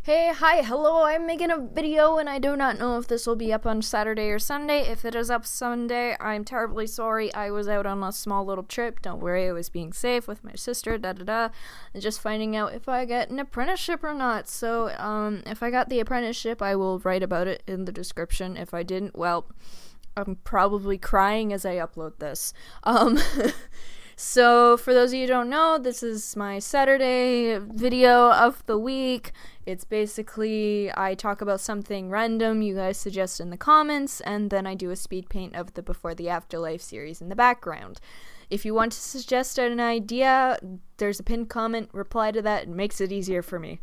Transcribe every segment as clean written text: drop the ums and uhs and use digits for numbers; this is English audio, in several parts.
Hey, hi, hello, I'm making a video and I do not know if this will be up on Saturday or Sunday. If it is up Sunday, I'm terribly sorry. I was out on a small little trip. Don't worry, I was being safe with my sister, and just finding out if I get an apprenticeship or not. So, if I got the apprenticeship, I will write about it in the description. If I didn't, well, I'm probably crying as I upload this. So, for those of you who don't know, this is my Saturday video of the week. It's basically, I talk about something random you guys suggest in the comments, and then I do a speed paint of the Before the Afterlife series in the background. If you want to suggest an idea, there's a pinned comment, reply to that, it makes it easier for me.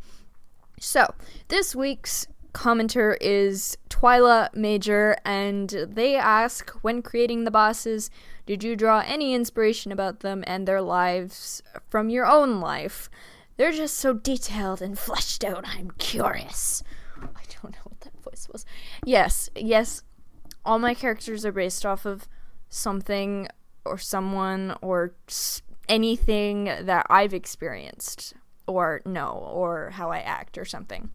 So, this week's commenter is Twyla Major, and they ask, when creating the bosses, did you draw any inspiration about them and their lives from your own life? They're just so detailed and fleshed out, I'm curious. I don't know what that voice was. Yes, all my characters are based off of something or someone or anything that I've experienced or know, or how I act or something.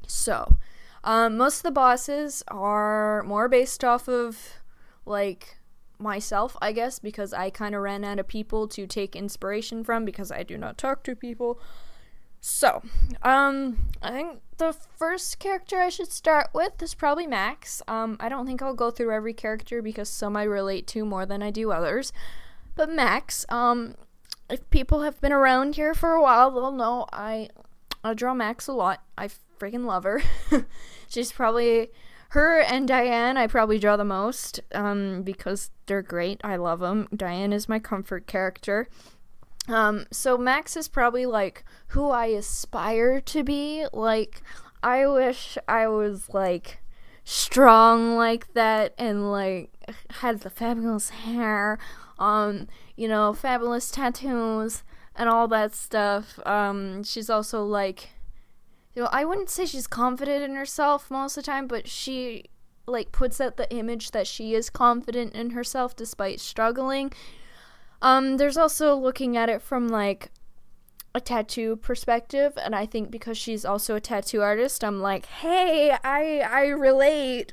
So, most of the bosses are more based off of, like, myself, I guess, because I kind of ran out of people to take inspiration from because I do not talk to people. So, I think the first character I should start with is probably Max. I don't think I'll go through every character because some I relate to more than I do others. But Max, if people have been around here for a while, they'll know I draw Max a lot. I freaking love her. She's probably, her and Diane I probably draw the most, because they're great. I love them. Diane is my comfort character. So Max is probably, like, who I aspire to be. Like, I wish I was, like, strong like that and, like, had the fabulous hair, fabulous tattoos and all that stuff. She's also, like, I wouldn't say she's confident in herself most of the time, but she, like, puts out the image that she is confident in herself despite struggling. There's also looking at it from, like, a tattoo perspective, and I think because she's also a tattoo artist, I'm like, hey, I relate.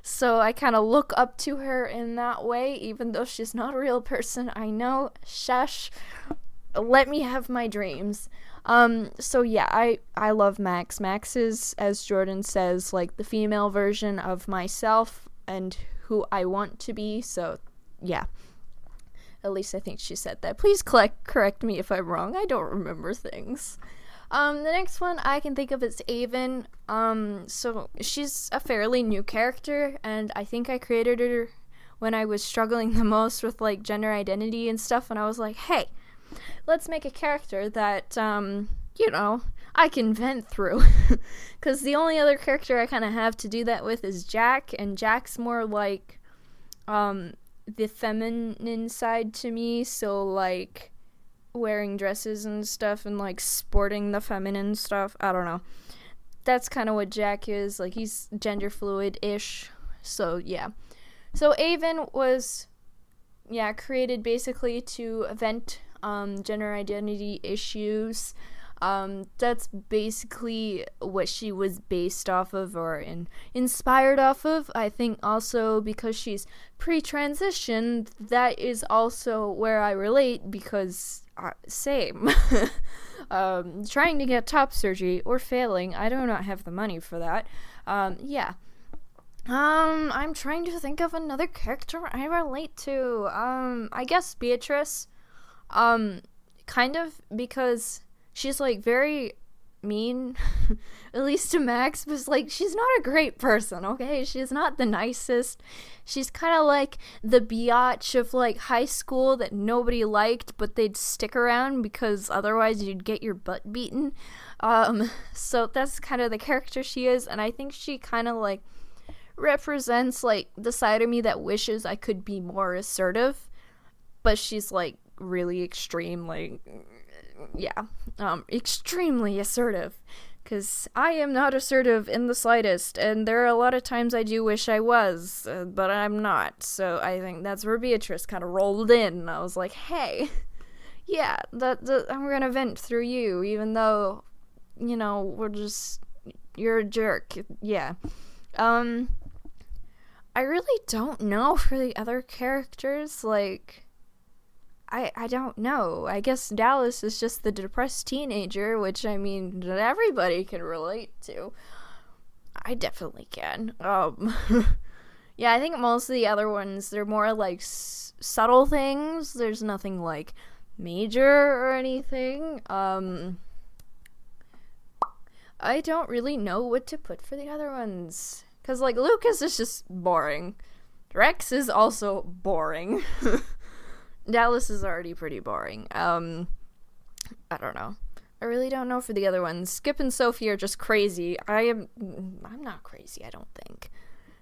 So I kind of look up to her in that way, even though she's not a real person. I know, shush. Let me have my dreams. So yeah, I love Max. Max is, as Jordan says, like, the female version of myself and who I want to be, so yeah. At least I think she said that. Please correct me if I'm wrong. I don't remember things. The next one I can think of is Avon. So she's a fairly new character, and I think I created her when I was struggling the most with, like, gender identity and stuff, and I was like, hey, let's make a character that, I can vent through. Because the only other character I kind of have to do that with is Jack, and Jack's more like, the feminine side to me, so, like, wearing dresses and stuff and, like, sporting the feminine stuff. I don't know. That's kind of what Jack is. Like, he's gender fluid-ish. So, yeah. So, Avon was, created basically to vent gender identity issues. That's basically what she was based off of or inspired off of. I think also because she's pre-transition, that is also where I relate because same. Trying to get top surgery or failing, I do not have the money for that. I'm trying to think of another character I relate to. I guess Beatrice. Kind of, because she's, like, very mean, at least to Max, but, like, she's not a great person, okay? She's not the nicest. She's kind of like the biatch of, like, high school that nobody liked, but they'd stick around because otherwise you'd get your butt beaten. So that's kind of the character she is, and I think she kind of, like, represents, like, the side of me that wishes I could be more assertive, but she's, like, really extreme, like, extremely assertive, because I am not assertive in the slightest, and there are a lot of times I do wish I was, but I'm not. So I think that's where Beatrice kind of rolled in, and I was like, hey, yeah, I'm gonna vent through you, even though you're a jerk. Yeah. I really don't know for the other characters, like, I don't know. I guess Dallas is just the depressed teenager, which, I mean, that everybody can relate to. I definitely can. Yeah, I think most of the other ones, they're more, like, subtle things. There's nothing, like, major or anything. I don't really know what to put for the other ones. Because, like, Lucas is just boring. Rex is also boring. Dallas is already pretty boring. I don't know. I really don't know for the other ones. Skip and Sophie are just crazy. I'm not crazy, I don't think.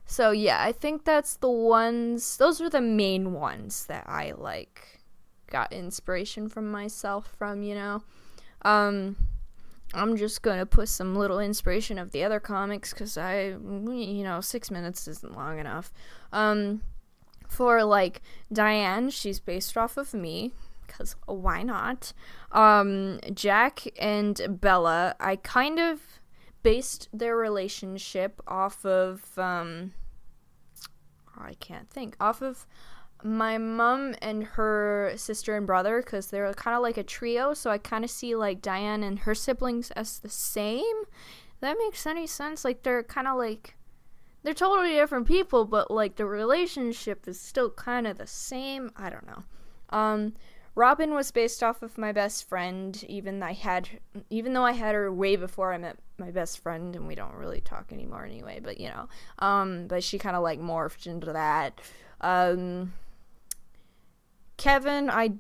So, yeah, I think that's the ones. Those are the main ones that I, like, got inspiration from myself from, I'm just gonna put some little inspiration of the other comics, because 6 minutes isn't long enough. For, like, Diane, she's based off of me, because why not? Jack and Bella, I kind of based their relationship off of, off of my mom and her sister and brother, because they're kind of like a trio, so I kind of see, like, Diane and her siblings as the same. If that makes any sense? Like, they're kind of like, they're totally different people, but, like, the relationship is still kind of the same. I don't know. Robin was based off of my best friend, even though I had her way before I met my best friend, and we don't really talk anymore anyway, but, but she kind of, like, morphed into that. Kevin, I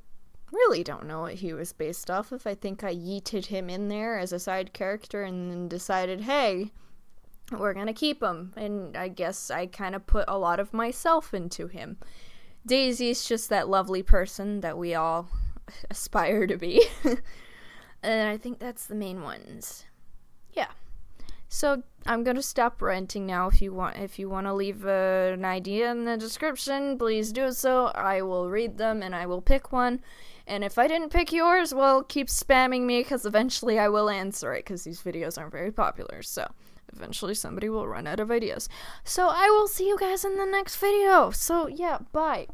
really don't know what he was based off of. I think I yeeted him in there as a side character and then decided, hey, we're gonna keep him. And I guess I kind of put a lot of myself into him. Daisy's just that lovely person that we all aspire to be. And I think that's the main ones. Yeah. So I'm gonna stop ranting now. If you want to leave an idea in the description, please do so. I will read them and I will pick one. And if I didn't pick yours, well, keep spamming me, because eventually I will answer it, because these videos aren't very popular. So eventually somebody will run out of ideas. So I will see you guys in the next video. So yeah, bye.